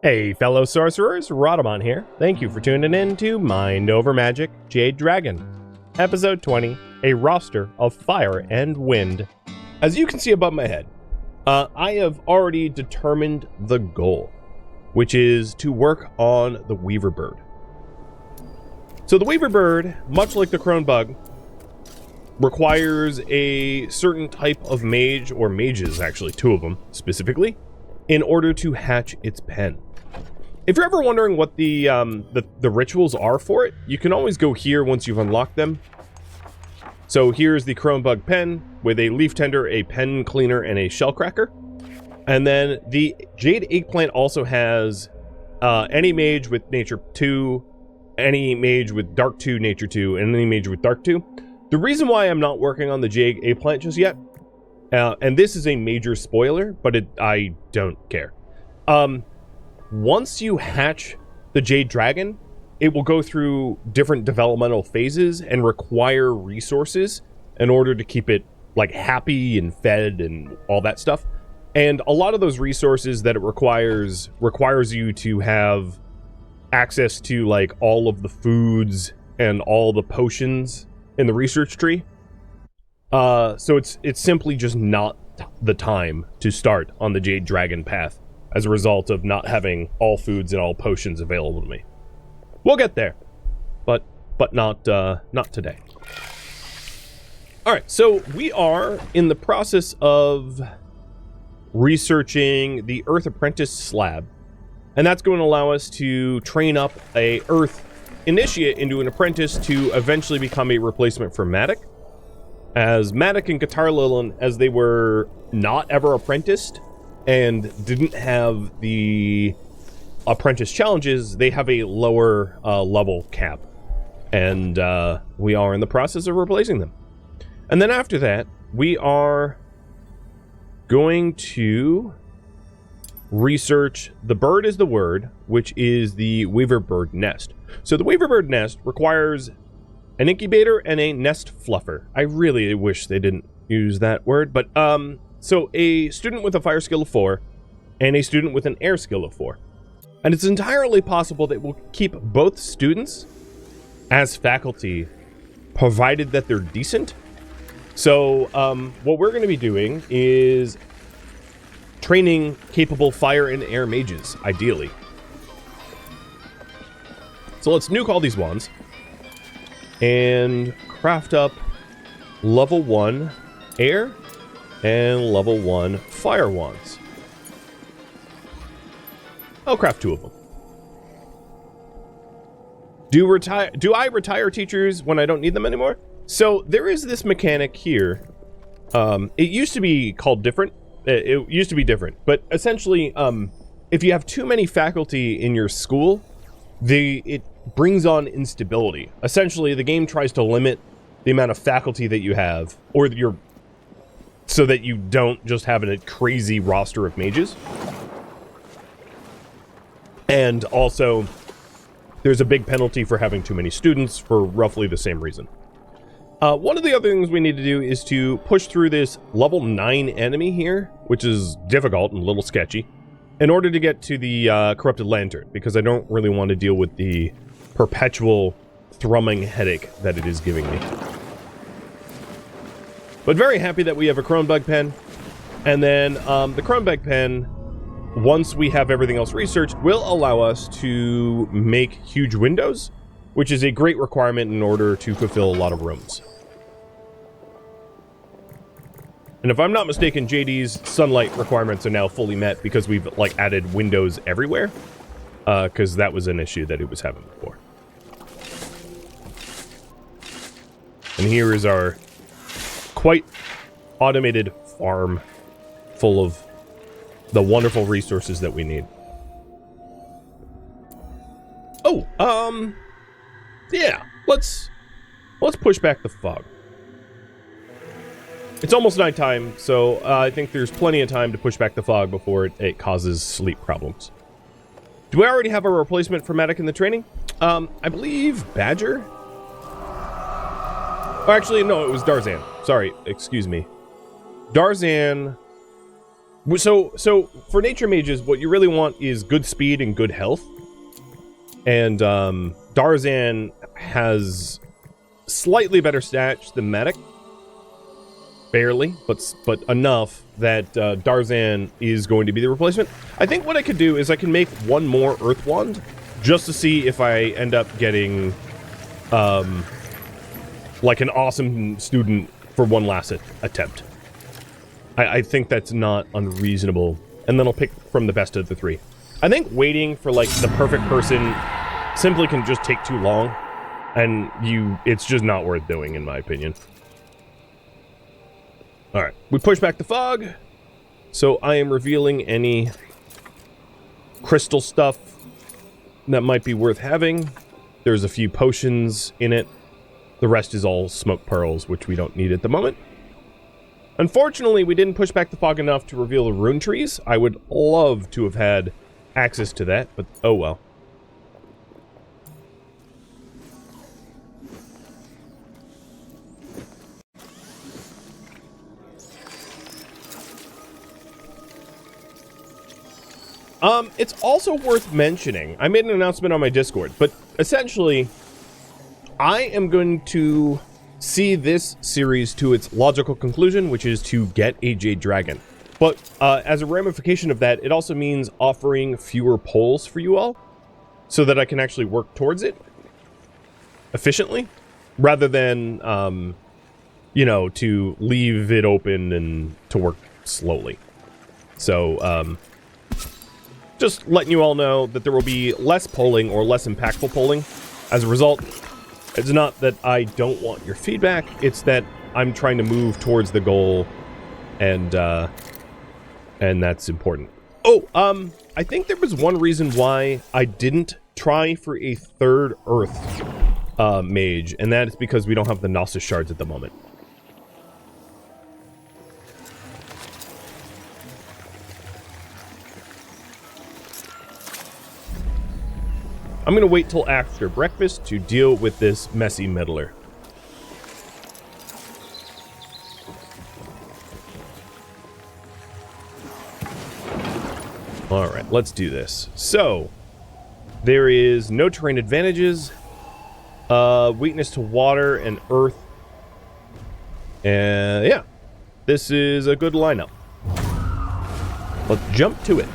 Hey fellow sorcerers, Rhadamant here. Thank you for tuning in to Mind Over Magic Jade Dragon, Episode 20, a roster of fire and wind. As you can see above my head, I have already determined the goal, which is to work on the Weaver Bird. So the Weaver Bird, much like the Crone Bug, requires a certain type of mage, or mages actually, two of them specifically, in order to hatch its pen. If you're ever wondering what the rituals are for it, you can always go here once you've unlocked them. So here's the Crone Bug pen with a leaf tender, a pen cleaner, and a shell cracker. And then the Jade Eggplant also has any mage with nature 2, any mage with dark 2, nature 2, and any mage with dark 2. The reason why I'm not working on the Jade Eggplant just yet, and this is a major spoiler, but I don't care. Once you hatch the Jade Dragon, it will go through different developmental phases and require resources in order to keep it like happy and fed and all that stuff. And a lot of those resources that it requires you to have access to like all of the foods and all the potions in the research tree. So it's simply just not the time to start on the Jade Dragon path as a result of not having all foods and all potions available to me. We'll get there, but not today. All right, so we are in the process of researching the Earth Apprentice slab, and that's going to allow us to train up a Earth Initiate into an apprentice to eventually become a replacement for Matic. As Matic and Katarlilin, as they were not ever apprenticed and didn't have the apprentice challenges, they have a lower level cap. And we are in the process of replacing them. And then after that, we are going to research the Bird is the Word, which is the Weaver Bird nest. So the Weaver Bird nest requires an incubator and a nest fluffer. I really wish they didn't use that word, but so a student with a fire skill of 4 and a student with an air skill of 4. And it's entirely possible that we'll keep both students as faculty, provided that they're decent. So what we're going to be doing is training capable fire and air mages, ideally. So let's nuke all these wands and craft up level 1 air and level 1 fire wands. I'll craft 2 of them. Do I retire teachers when I don't need them anymore? So there is this mechanic here. It used to be called different. It used to be different, but essentially, if you have too many faculty in your school, it brings on instability. Essentially, the game tries to limit the amount of faculty that you have, or so that you don't just have a crazy roster of mages. And also, there's a big penalty for having too many students for roughly the same reason. One of the other things we need to do is to push through this level 9 enemy here, which is difficult and a little sketchy, in order to get to the Corrupted Lantern, because I don't really want to deal with the perpetual thrumming headache that it is giving me. But very happy that we have a Crone Bug pen, and then the Crone Bug pen, once we have everything else researched, will allow us to make huge windows, which is a great requirement in order to fulfill a lot of rooms. And if I'm not mistaken, JD's sunlight requirements are now fully met because we've like added windows everywhere, because that was an issue that it was having before. And here is our quite automated farm full of the wonderful resources that we need. Oh, yeah, let's push back the fog. It's almost nighttime, so I think there's plenty of time to push back the fog before it causes sleep problems. Do I already have a replacement for Matic in the training? I believe Badger? Oh, actually, no, it was Darzan. Sorry, excuse me. Darzan So for nature mages, what you really want is good speed and good health. And Darzan has slightly better stats than Medic. Barely, but enough that Darzan is going to be the replacement. I think what I could do is I can make one more Earth Wand just to see if I end up getting like an awesome student for one last attempt. I think that's not unreasonable. And then I'll pick from the best of the three. I think waiting for like the perfect person simply can just take too long, and it's just not worth doing in my opinion. Alright, we push back the fog, so I am revealing any crystal stuff that might be worth having. There's a few potions in it. The rest is all smoke pearls, which we don't need at the moment. Unfortunately, we didn't push back the fog enough to reveal the rune trees. I would love to have had access to that, but oh well. It's also worth mentioning, I made an announcement on my Discord, but essentially, I am going to see this series to its logical conclusion, which is to get a Jade Dragon. But as a ramification of that, it also means offering fewer polls for you all, so that I can actually work towards it efficiently, rather than, you know, to leave it open and to work slowly. So, just letting you all know that there will be less polling or less impactful polling. As a result, it's not that I don't want your feedback, it's that I'm trying to move towards the goal, and that's important. Oh, I think there was one reason why I didn't try for a third Earth mage, and that is because we don't have the Gnosis shards at the moment. I'm gonna wait till after breakfast to deal with this messy meddler. Alright, let's do this. So, there is no terrain advantages, weakness to water and earth. And yeah, this is a good lineup. Let's jump to it.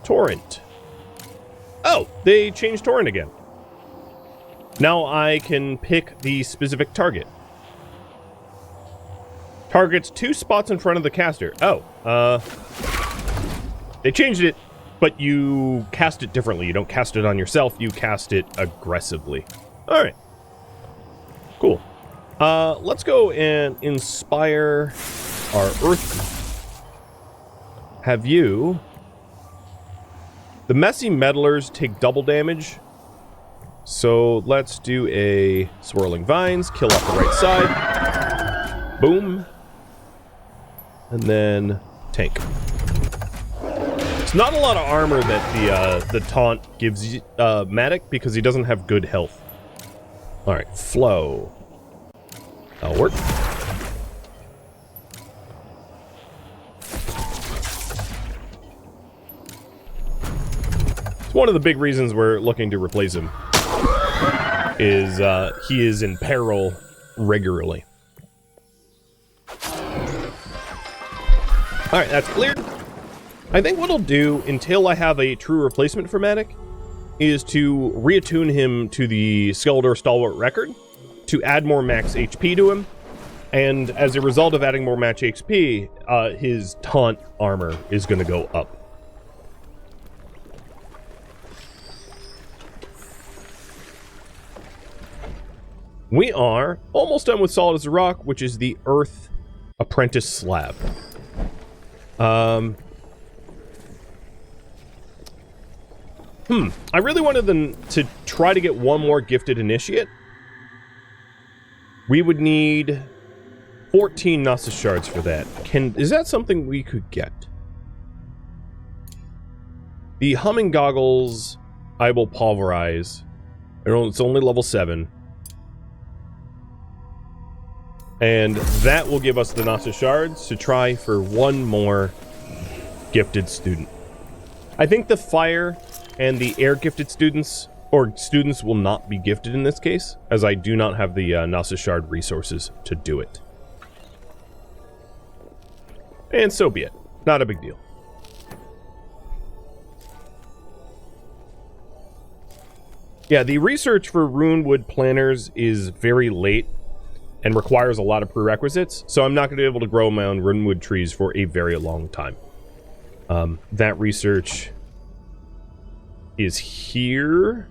Torrent. Oh, they changed Torrent again. Now I can pick the specific target. Targets 2 spots in front of the caster. Oh, they changed it, but you cast it differently. You don't cast it on yourself, you cast it aggressively. Alright. Cool. Let's go and inspire our Earth. Have you... The messy meddlers take double damage, so let's do a swirling vines, kill off the right side, boom, and then tank. It's not a lot of armor that the taunt gives Matic because he doesn't have good health. All right, flow. That'll work. It's one of the big reasons we're looking to replace him. Is he is in peril regularly. Alright, that's cleared. I think what I'll do until I have a true replacement for Matic is to reattune him to the Skeletor Stalwart record to add more max HP to him. And as a result of adding more max HP, his taunt armor is going to go up. We are almost done with Solid as a Rock, which is the Earth Apprentice Slab. I really wanted them to try to get one more Gifted Initiate. We would need 14 Gnosis Shards for that. Is that something we could get? The humming goggles, I will pulverize. It's only level 7. And that will give us the Gnosis Shards to try for one more gifted student. I think the fire and the air gifted students, or students, will not be gifted in this case, as I do not have the Gnosis Shard resources to do it. And so be it. Not a big deal. Yeah, the research for Runewood planners is very late and requires a lot of prerequisites, so I'm not going to be able to grow my own Runewood trees for a very long time. That research is here.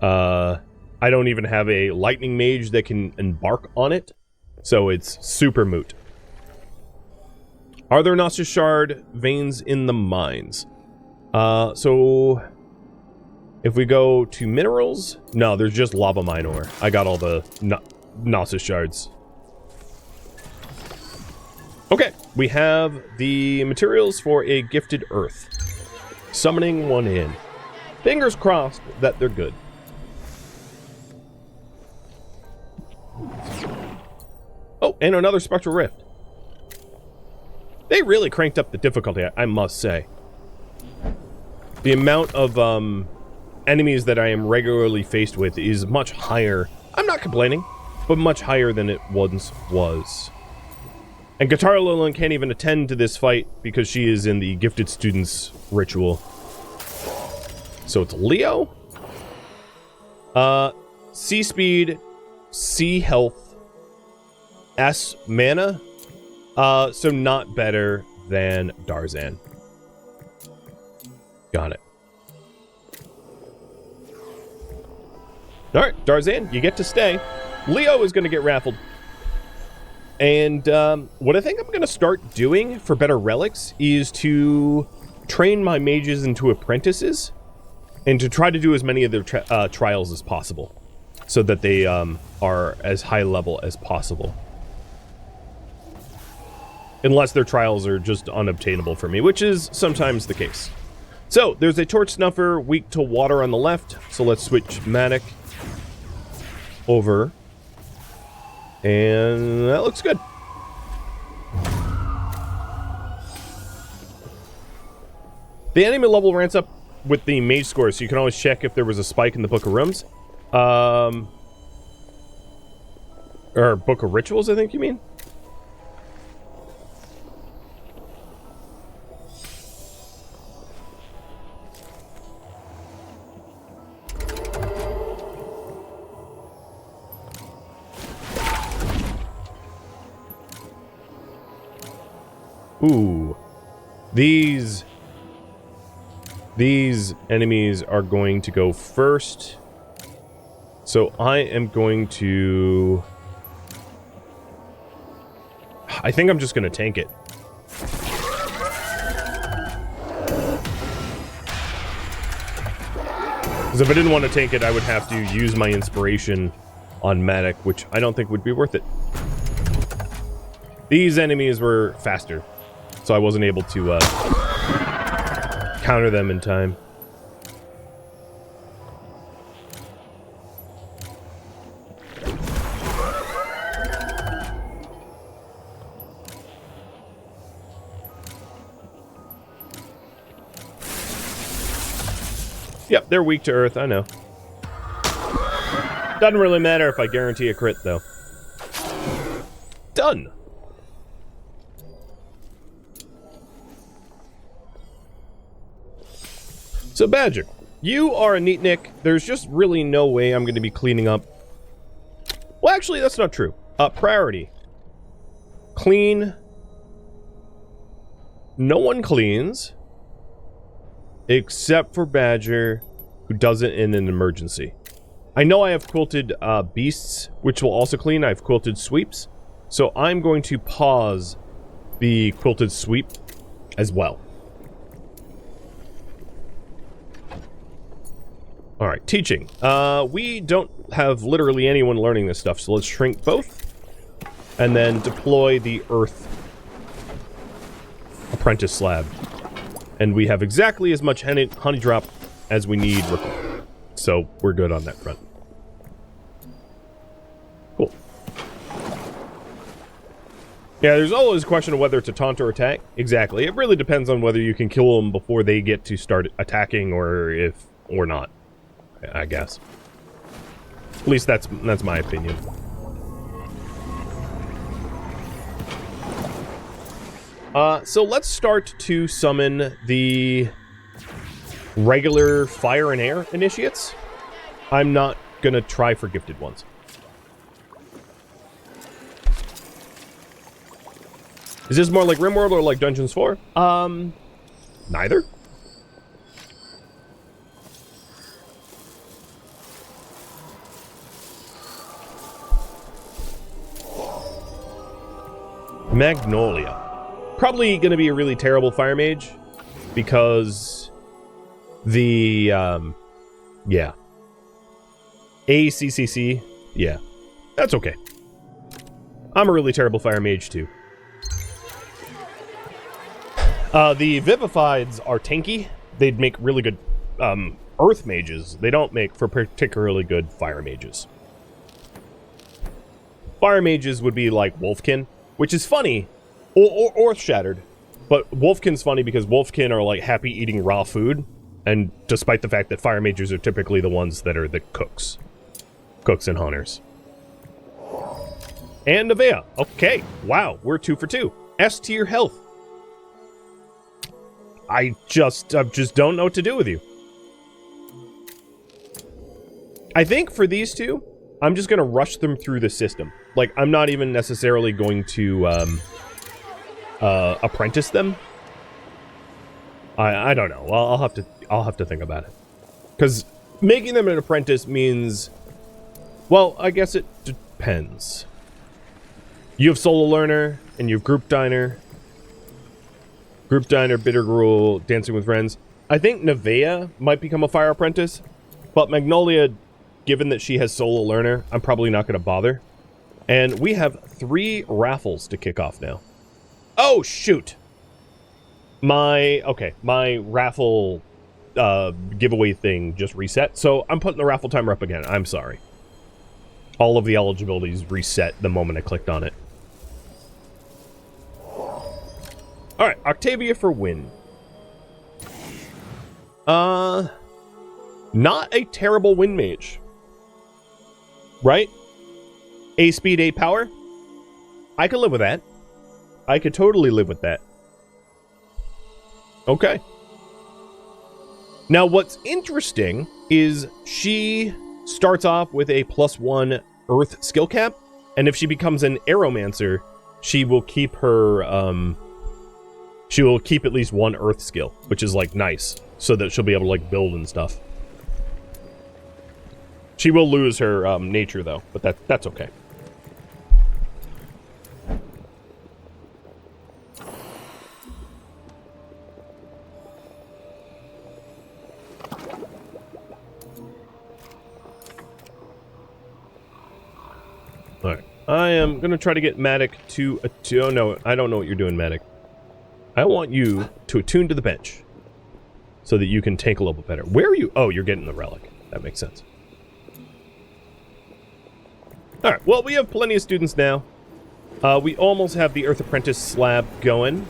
I don't even have a lightning mage that can embark on it, so it's super moot. Are there Gnosis Shard veins in the mines? So if we go to minerals, no, there's just lava mine ore. I got all the Gnosis Shards. Okay, we have the materials for a gifted earth. Summoning one in. Fingers crossed that they're good. Oh, and another spectral rift. They really cranked up the difficulty, I must say. The amount of enemies that I am regularly faced with is much higher. I'm not complaining, but much higher than it once was. And Guitar Lilin can't even attend to this fight because she is in the gifted students ritual. So it's Leo. C speed, C health, S mana. So not better than Darzan. Got it. Alright, Darzan, you get to stay. Leo is going to get raffled. And what I think I'm going to start doing for better relics is to train my mages into apprentices and to try to do as many of their trials as possible so that they are as high level as possible. Unless their trials are just unobtainable for me, which is sometimes the case. So, there's a Torch Snuffer weak to water on the left, so let's switch Matic over. And that looks good. The enemy level ramps up with the mage score, so you can always check if there was a spike in the Book of Rooms. Or Book of Rituals, I think you mean? Ooh, these enemies are going to go first, so I am going to... I think I'm just going to tank it. Because if I didn't want to tank it, I would have to use my inspiration on Matic, which I don't think would be worth it. These enemies were faster, so I wasn't able to counter them in time. Yep, they're weak to earth, I know. Doesn't really matter if I guarantee a crit, though. Done! So, Badger, you are a neatnik. There's just really no way I'm going to be cleaning up. Well, actually, that's not true. Priority. Clean. No one cleans. Except for Badger, who does it in an emergency. I know I have quilted beasts, which will also clean. I have quilted sweeps. So I'm going to pause the quilted sweep as well. Alright, teaching. We don't have literally anyone learning this stuff, so let's shrink both. And then deploy the earth apprentice slab. And we have exactly as much honey drop as we need. So we're good on that front. Cool. Yeah, there's always a question of whether it's a taunt or attack. Exactly. It really depends on whether you can kill them before they get to start attacking or not, I guess. At least that's my opinion. So let's start to summon the regular fire and air initiates. I'm not gonna try for gifted ones. Is this more like RimWorld or like Dungeons 4? Neither. Magnolia. Probably going to be a really terrible fire mage because the yeah. ACCC, yeah. That's okay. I'm a really terrible fire mage too. The Vivifieds are tanky. They'd make really good earth mages. They don't make for particularly good fire mages. Fire mages would be like Wolfkin, which is funny. Or Shattered. But Wolfkin's funny because Wolfkin are like happy eating raw food. And despite the fact that fire mages are typically the ones that are the cooks. Cooks and hunters. And Nevaeh. Okay. Wow. We're 2 for 2. S tier health. I just don't know what to do with you. I think for these two, I'm just going to rush them through the system. Like, I'm not even necessarily going to apprentice them. I don't know. I'll have to think about it. Because making them an apprentice means, well, I guess it depends. You have Solo Learner and you have Group Diner. Group Diner, Bitter Gruel, Dancing with Friends. I think Nevaeh might become a fire apprentice, but Magnolia, given that she has Solo Learner, I'm probably not going to bother. And we have 3 raffles to kick off now. Oh, shoot. My raffle giveaway thing just reset, so I'm putting the raffle timer up again. I'm sorry. All of the eligibilities reset the moment I clicked on it. Alright, Octavia for win. Not a terrible win mage. Right? A speed, 8 power? I could live with that. I could totally live with that. Okay. Now, what's interesting is she starts off with a +1 Earth skill cap, and if she becomes an Aeromancer, she will keep her, she will keep at least 1 Earth skill, which is, like, nice, so that she'll be able to, like, build and stuff. She will lose her, nature, though, but that's okay. Alright, I am going to try to get Matic to oh no, I don't know what you're doing, Matic. I want you to attune to the bench so that you can tank a little bit better. Where are you? Oh, you're getting the relic. That makes sense. Alright, well, we have plenty of students now. We almost have the Earth Apprentice slab going.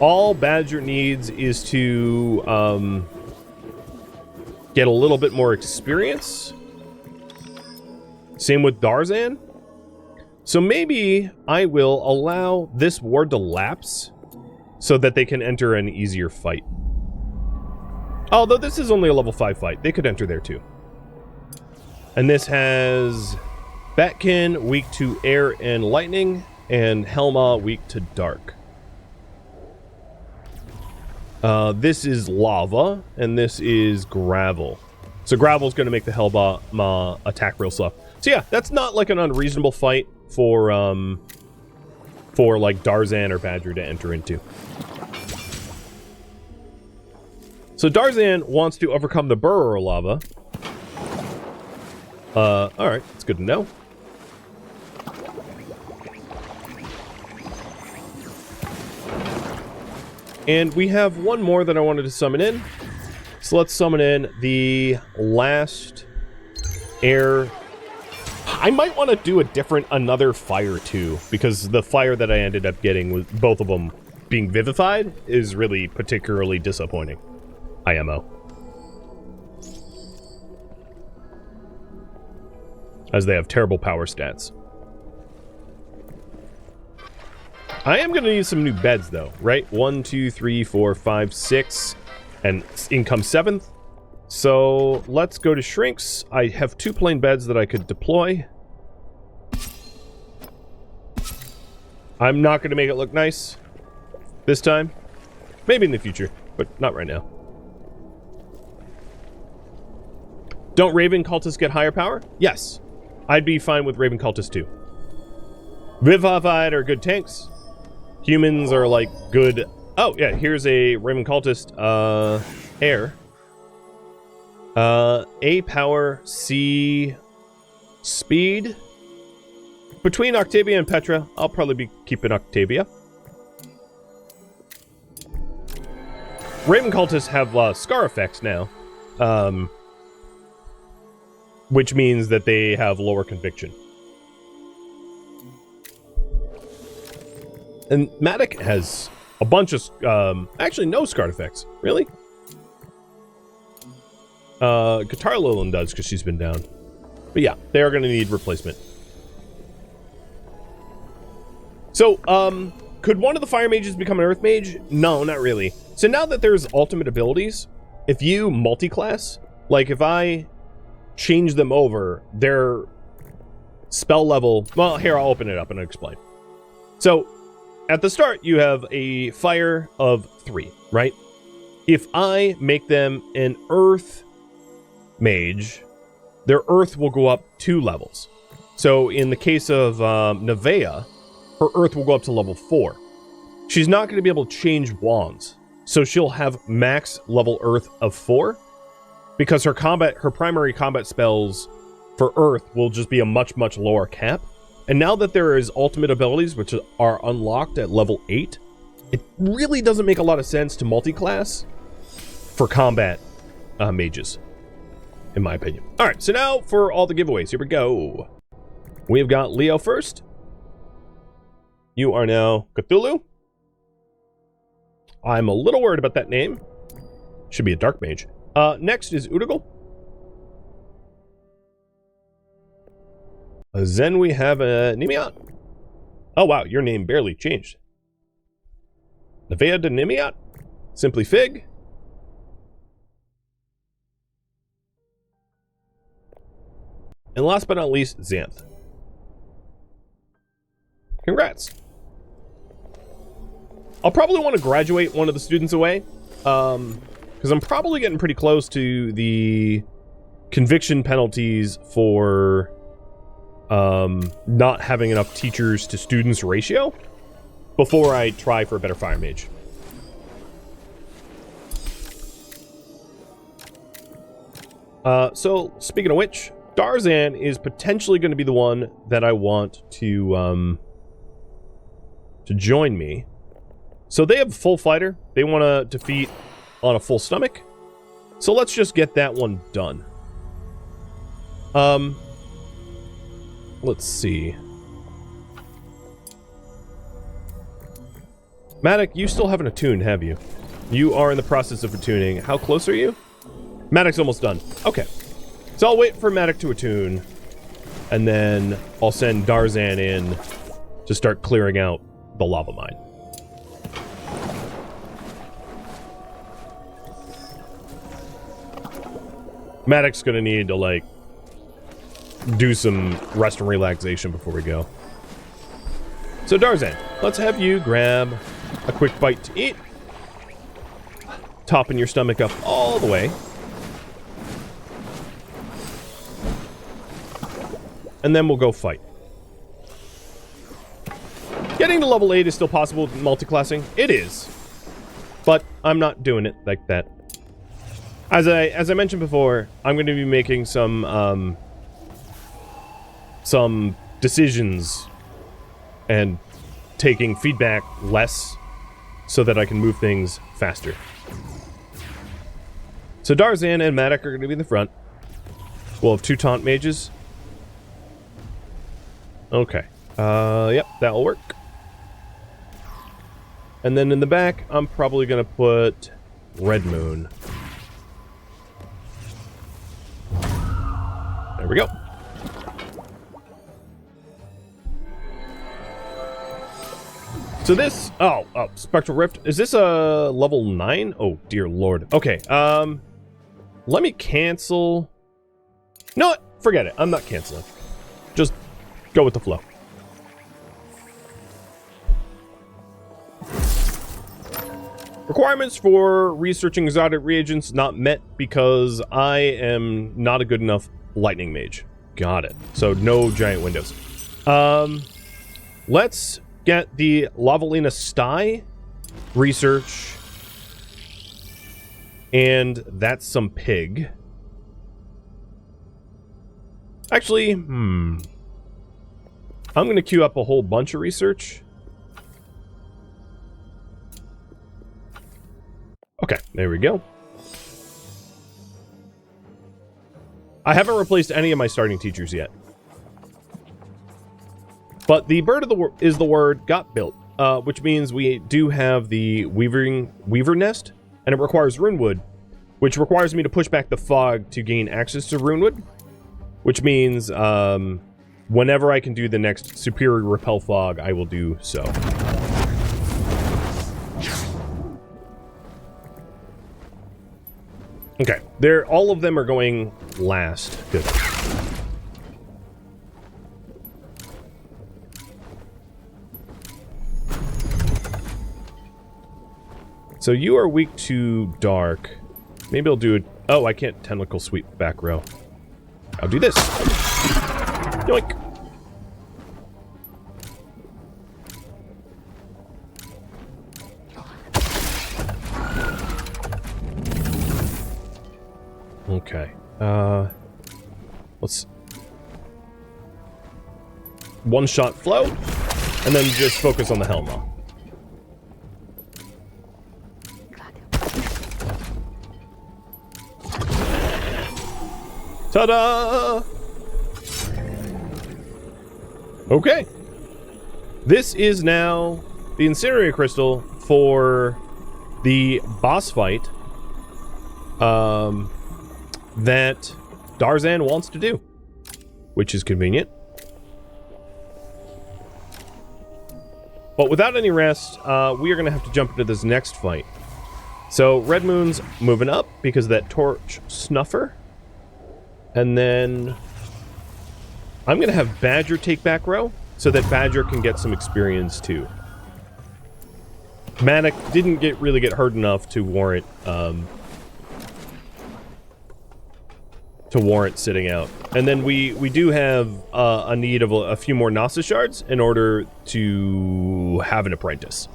All Badger needs is to get a little bit more experience. Same with Darzan. So maybe I will allow this ward to lapse so that they can enter an easier fight. Although this is only a level 5 fight. They could enter there too. And this has Batkin, weak to air and lightning, and Helma, weak to dark. This is lava, and this is gravel. So gravel's going to make the Helma attack real slow. So yeah, that's not like an unreasonable fight for like Darzan or Badger to enter into. So Darzan wants to overcome the Burrower lava. Alright, it's good to know. And we have one more that I wanted to summon in. So let's summon in the last air. I might want to do another fire too, because the fire that I ended up getting with both of them being vivified is really particularly disappointing. IMO. As they have terrible power stats. I am going to need some new beds though, right? 1, 2, 3, 4, 5, 6, and in comes 7th. So let's go to shrinks. I have 2 plain beds that I could deploy. I'm not going to make it look nice this time. Maybe in the future, but not right now. Don't Raven cultists get higher power? Yes. I'd be fine with Raven cultists too. Vivified are good tanks. Humans are like good... Oh, yeah, here's a Raven cultist, air. A power, C speed. Between Octavia and Petra, I'll probably be keeping Octavia. Raven cultists have scar effects now. Which means that they have lower conviction. And Matic has a bunch of, actually no scar effects. Really? Guitar Lilin does because she's been down. But yeah, they are going to need replacement. So, could one of the fire mages become an earth mage? No, not really. So now that there's ultimate abilities, if you multi-class, like if I change them over, their spell level... Well, here, I'll open it up and explain. So, at the start, you have a fire of 3, right? If I make them an earth mage, their earth will go up 2 levels. So, in the case of Nevaeh, her earth will go up to level 4. She's not going to be able to change wands. So she'll have max level earth of 4. Because her primary combat spells for earth will just be a much, much lower cap. And now that there is ultimate abilities, which are unlocked at level 8, it really doesn't make a lot of sense to multi-class for combat mages, in my opinion. All right, so now for all the giveaways. Here we go. We've got Leo first. You are now Cthulhu. I'm a little worried about that name. Should be a dark mage. Next is Udagal. Then we have a Nimiot. Oh wow, your name barely changed. Nevaeh de Nimiot. Simply Fig. And last but not least, Xanth. Congrats. I'll probably want to graduate one of the students away. Because I'm probably getting pretty close to the conviction penalties for not having enough teachers to students ratio before I try for a better fire mage. So speaking of which, Darzan is potentially going to be the one that I want to join me. So they have full fighter. They want to defeat on a full stomach. So let's just get that one done. Let's see. Matic, you still haven't attuned, have you? You are in the process of attuning. How close are you? Matic's almost done. Okay. So I'll wait for Matic to attune. And then I'll send Darzan in to start clearing out the lava mine. Matic's gonna need to, like, do some rest and relaxation before we go. So, Darzan, let's have you grab a quick bite to eat. Topping your stomach up all the way. And then we'll go fight. Getting to level 8 is still possible with multi-classing. It is. But I'm not doing it like that. As I mentioned before, I'm going to be making some decisions and taking feedback less so that I can move things faster. So Darzan and Matic are going to be in the front. We'll have 2 taunt mages. Okay. Yep, that'll work. And then in the back, I'm probably going to put Red Moon. There we go. So this... Oh, Spectral Rift. Is this a level 9? Oh, dear lord. Okay, let me cancel... No, forget it. I'm not canceling. Just go with the flow. Requirements for researching exotic reagents not met because I am not a good enough lightning mage. Got it. So no giant windows. Let's get the Lavalina Sty research. And that's some pig. Actually, I'm going to queue up a whole bunch of research. Okay, there we go. I haven't replaced any of my starting teachers yet. But the Bird of the is the Word got built, which means we do have the Weaver Nest, and it requires Runewood, which requires me to push back the fog to gain access to Runewood, which means whenever I can do the next Superior Repel Fog, I will do so. Okay, all of them are going last. Good. So you are weak to dark. Maybe I'll do it. Oh, I can't tentacle sweep back row. I'll do this. Yoink. Okay. Let's one-shot flow, and then just focus on the Helma. Ta-da! Okay. This is now the Incinerator Crystal for the boss fight that Darzan wants to do, which is convenient. But without any rest, we are going to have to jump into this next fight. So Red Moon's moving up because of that Torch Snuffer. And then I'm going to have Badger take back row so that Badger can get some experience too. Manic didn't really get hurt enough to warrant sitting out. And then we do have a need of a few more Gnosis shards in order to have an apprentice.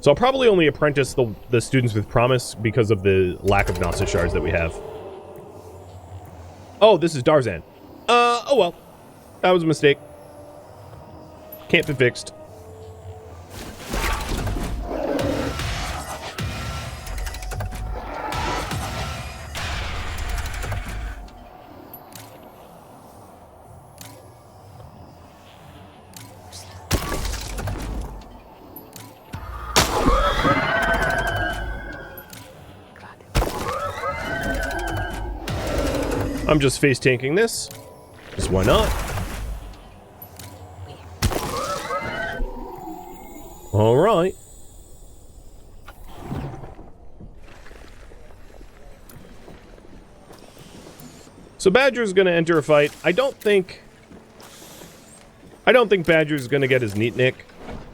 So I'll probably only apprentice the students with promise because of the lack of Gnosis shards that we have. Oh, this is Darzan. Oh well. That was a mistake. Can't be fixed. I'm just face tanking this, because why not? Alright. So Badger's gonna enter a fight. I don't think Badger's gonna get his neat nick,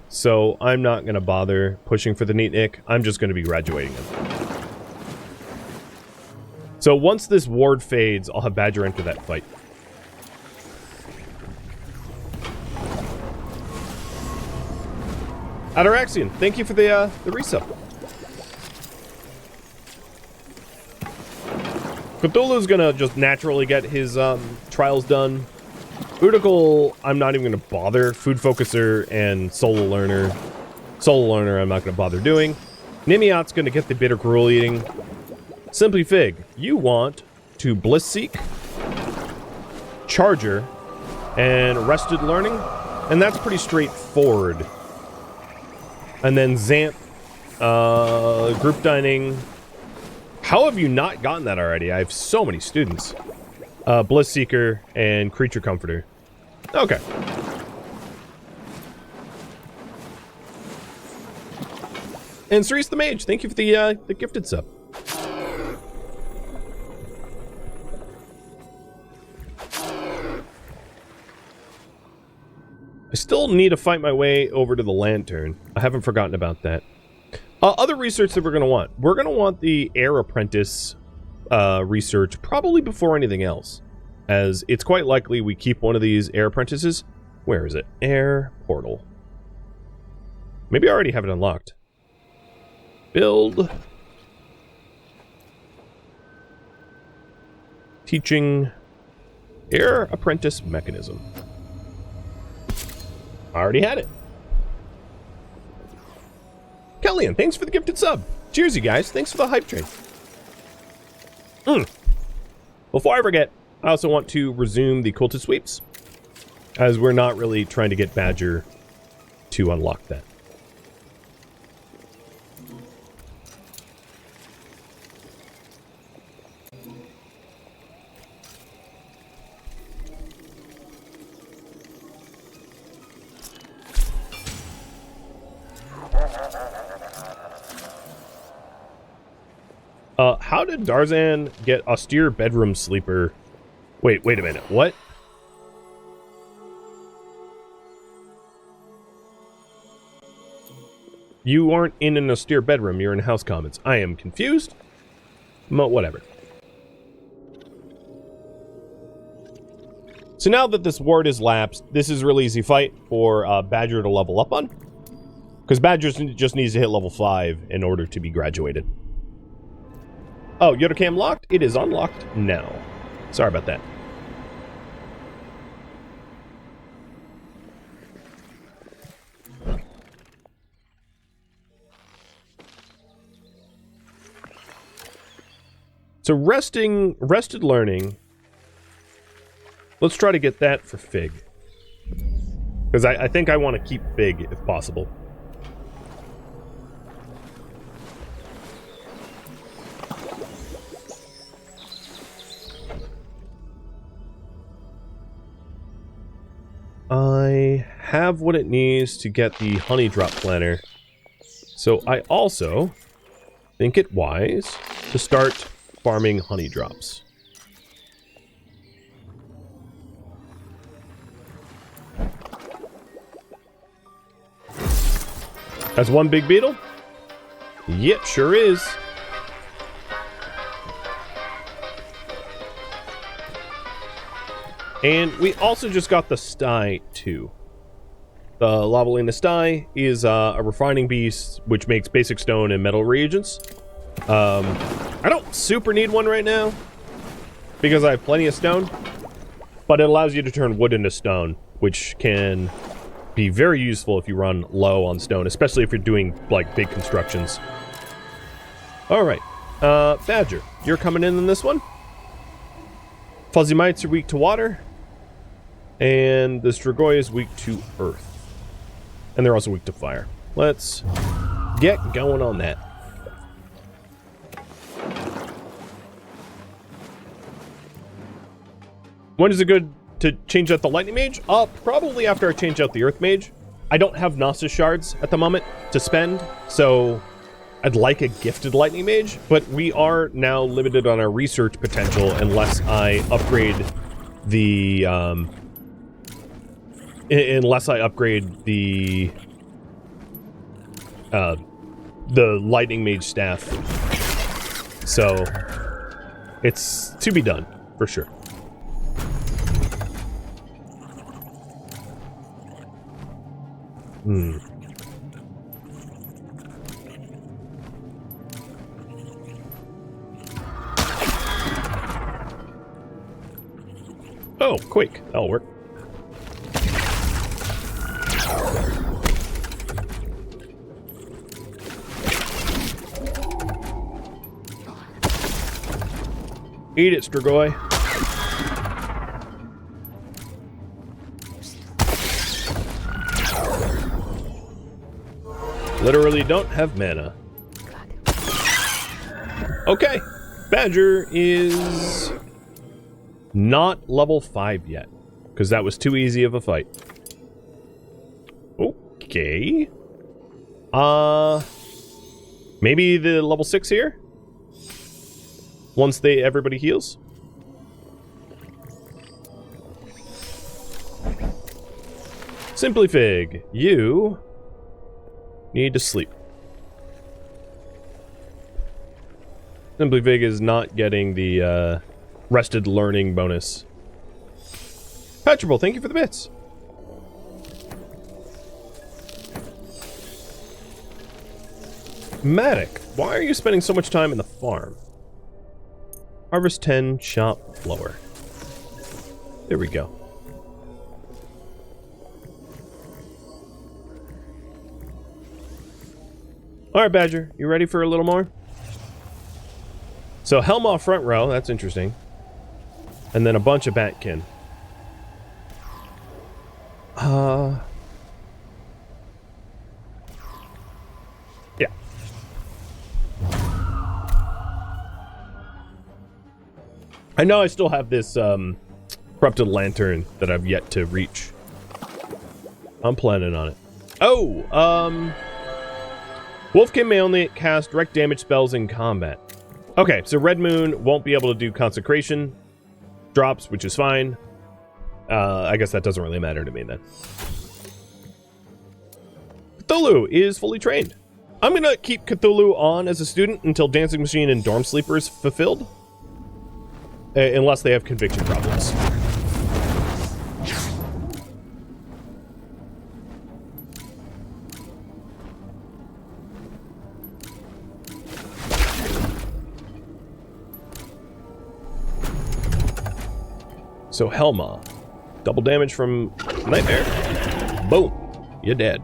so I'm not gonna bother pushing for the neat nick. I'm just gonna be graduating him. So once this ward fades, I'll have Badger enter that fight. Ataraxian, thank you for the resub. Cthulhu's gonna just naturally get his trials done. Udical, I'm not even gonna bother. Food Focuser and Solo Learner Soul Learner I'm not going to bother doing. Nimiot's going to get the bitter gruel eating. Simply Fig, you want to Bliss Seek, Charger, and Rested Learning, and that's pretty straightforward. And then Zamp, Group Dining. How have you not gotten that already? I have so many students. Bliss Seeker and Creature Comforter. Okay. And Cerise the Mage, thank you for the gifted sub. I still need to fight my way over to the Lantern. I haven't forgotten about that. Other research that we're going to want. We're going to want the Air Apprentice research probably before anything else. As it's quite likely we keep one of these Air Apprentices. Where is it? Air Portal. Maybe I already have it unlocked. Build. Teaching Air Apprentice Mechanism. I already had it. Kellyanne, thanks for the gifted sub. Cheers, you guys. Thanks for the hype train. Before I forget, I also want to resume the cultist sweeps, as we're not really trying to get Badger to unlock that. How did Darzan get austere bedroom sleeper? Wait a minute. What? You aren't in an austere bedroom. You're in House Commons. I am confused. Whatever. So now that this ward is lapsed, this is a really easy fight for Badger to level up on. Because Badger just needs to hit level 5 in order to be graduated. Oh, Yodocam locked? It is unlocked now. Sorry about that. So rested learning. Let's try to get that for Fig. Because I think I want to keep Fig if possible. I have what it needs to get the honey drop planner. So I also think it wise to start farming honey drops. That's one big beetle? Yep, sure is. And we also just got the sty, too. The Lavalina sty is a refining beast, which makes basic stone and metal reagents. I don't super need one right now, because I have plenty of stone. But it allows you to turn wood into stone, which can be very useful if you run low on stone, especially if you're doing, like, big constructions. Alright, Badger, you're coming in this one. Fuzzy Mites are weak to water. And the Strigoi is weak to earth. And they're also weak to fire. Let's get going on that. When is it good to change out the Lightning Mage? Probably after I change out the Earth Mage. I don't have Gnosis Shards at the moment to spend, so I'd like a gifted Lightning Mage, but we are now limited on our research potential unless I upgrade the, the Lightning Mage staff. So, it's to be done, for sure. Oh, Quake. That'll work. Eat it, Strigoi. Literally don't have mana. Okay. Badger is not level 5 yet, because that was too easy of a fight. Okay. Maybe the level 6 here? Once everybody heals? Simply Fig, you need to sleep. Simply Fig is not getting the rested learning bonus. Patchable, thank you for the bits. Matic, why are you spending so much time in the farm? Harvest 10, shop flower. There we go. Alright, Badger, you ready for a little more? So, Helma front row, that's interesting. And then a bunch of Batkin. Yeah. I know I still have this, corrupted lantern that I've yet to reach. I'm planning on it. Oh, Wolfkin may only cast direct damage spells in combat. Okay, so Red Moon won't be able to do consecration drops, which is fine. I guess that doesn't really matter to me then. Cthulhu is fully trained. I'm gonna keep Cthulhu on as a student until Dancing Machine and Dorm Sleeper is fulfilled. Unless they have conviction problems. So Helma, double damage from Nightmare. Boom, you're dead.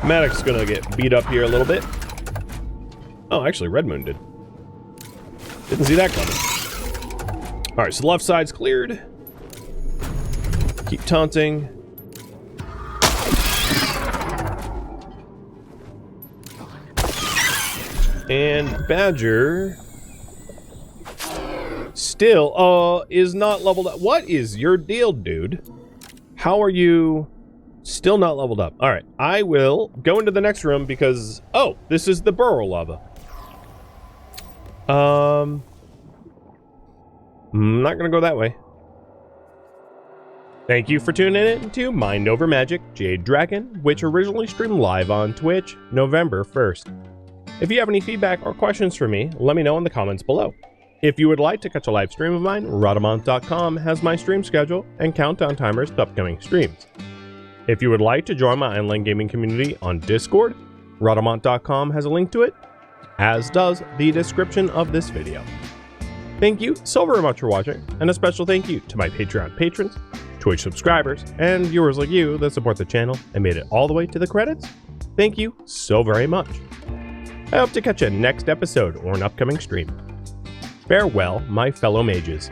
Maddox's gonna get beat up here a little bit. Oh, actually, Red Moon did. Didn't see that coming. All right, so the left side's cleared. Keep taunting. And Badger still is not leveled up. What is your deal, dude? How are you still not leveled up? All right, I will go into the next room because this is the burrow lava. I'm not gonna go that way. Thank you for tuning in to Mind Over Magic Jade Dragon, which originally streamed live on Twitch November 1st. If you have any feedback or questions for me, let me know in the comments below. If you would like to catch a live stream of mine, Rhadamant.com has my stream schedule and countdown timers to upcoming streams. If you would like to join my online gaming community on Discord, Rhadamant.com has a link to it, as does the description of this video. Thank you so very much for watching, and a special thank you to my Patreon patrons, Twitch subscribers, and viewers like you that support the channel and made it all the way to the credits. Thank you so very much. I hope to catch you next episode or an upcoming stream. Farewell, my fellow mages.